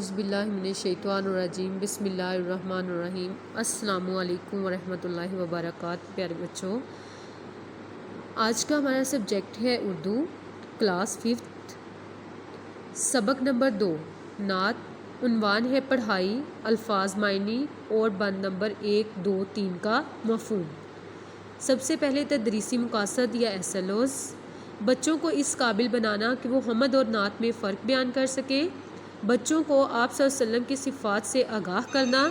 اعوذ باللہ من الشیطان الرجیم بسم اللہ الرحمن الرحیم السلام علیکم ورحمۃ اللہ وبرکاتہ۔ پیارے بچوں، آج کا ہمارا سبجیکٹ ہے اردو، کلاس 5، سبق نمبر 2، نعت۔ عنوان ہے پڑھائی، الفاظ، معنی اور بند نمبر 1، 2، 3 کا مفہوم۔ سب سے پہلے تدریسی مقاصد یا SLOs، بچوں کو اس قابل بنانا کہ وہ حمد اور نعت میں فرق بیان کر سکیں، بچوں کو آپ صلی اللہ علیہ وسلم کی صفات سے آگاہ کرنا،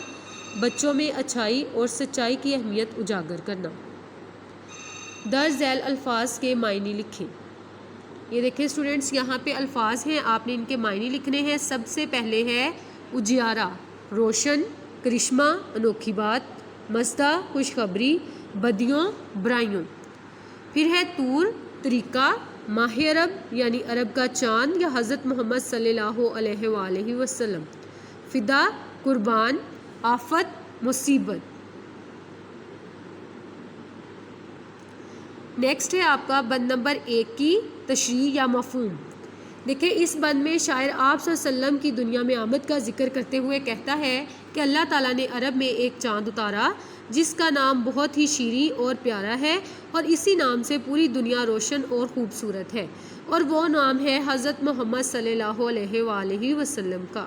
بچوں میں اچھائی اور سچائی کی اہمیت اجاگر کرنا۔ درج ذیل الفاظ کے معنی لکھیں۔ یہ دیکھیں اسٹوڈنٹس، یہاں پہ الفاظ ہیں، آپ نے ان کے معنی لکھنے ہیں۔ سب سے پہلے ہے اجیارہ، روشن، کرشمہ، انوکھی بات، مزدہ، خوشخبری، بدیوں، برائیوں۔ پھر ہے طور، طریقہ، ماہ عرب یعنی عرب کا چاند یا حضرت محمد صلی اللہ علیہ وآلہ وسلم، فدا، قربان، آفت، مصیبت۔ نیکسٹ ہے آپ کا بند نمبر 1 کی تشریح یا مفہوم۔ دیکھیں اس بند میں شاعر آپ صلی اللہ علیہ وسلم کی دنیا میں آمد کا ذکر کرتے ہوئے کہتا ہے کہ اللہ تعالیٰ نے عرب میں ایک چاند اتارا جس کا نام بہت ہی شیریں اور پیارا ہے، اور اسی نام سے پوری دنیا روشن اور خوبصورت ہے، اور وہ نام ہے حضرت محمد صلی اللہ علیہ وآلہ وسلم کا۔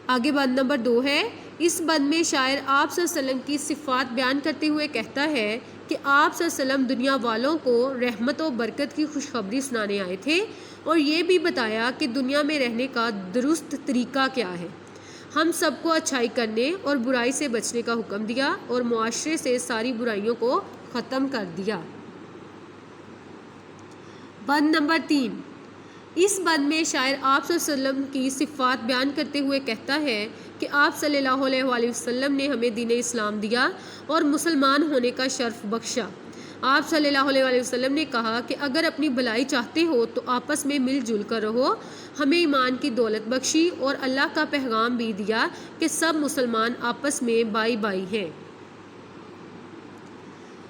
آگے بند نمبر 2 ہے۔ اس بند میں شاعر آپ صلی اللہ علیہ وسلم کی صفات بیان کرتے ہوئے کہتا ہے کہ آپ صلی اللہ علیہ وسلم دنیا والوں کو رحمت و برکت کی خوشخبری سنانے آئے تھے، اور یہ بھی بتایا کہ دنیا میں رہنے کا درست طریقہ کیا ہے۔ ہم سب کو اچھائی کرنے اور برائی سے بچنے کا حکم دیا، اور معاشرے سے ساری برائیوں کو ختم کر دیا۔ بند نمبر 3۔ اس بند میں شاعر آپ صلی اللہ علیہ وسلم کی صفات بیان کرتے ہوئے کہتا ہے کہ آپ صلی اللہ علیہ وآلہ وسلم نے ہمیں دین اسلام دیا اور مسلمان ہونے کا شرف بخشا۔ آپ صلی اللہ علیہ وآلہ وسلم نے کہا کہ اگر اپنی بھلائی چاہتے ہو تو آپس میں مل جل کر رہو، ہمیں ایمان کی دولت بخشی اور اللہ کا پیغام بھی دیا کہ سب مسلمان آپس میں بائی بائی ہیں۔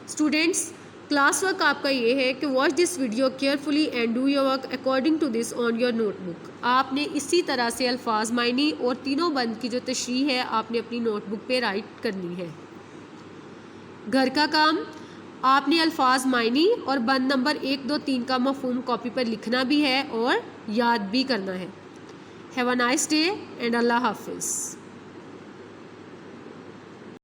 اسٹوڈینٹس، کلاس ورک آپ کا یہ ہے کہ watch this video carefully and do your work according to this on your notebook. آپ نے اسی طرح سے الفاظ، معنی اور تینوں بند کی جو تشریح ہے آپ نے اپنی نوٹ بک پہ رائٹ کرنی ہے۔ گھر کا کام، آپ نے الفاظ، معنی اور بند نمبر 1، 2، 3 کا مفہوم کاپی پر لکھنا بھی ہے اور یاد بھی کرنا ہے۔ Have a nice day and اللہ حافظ۔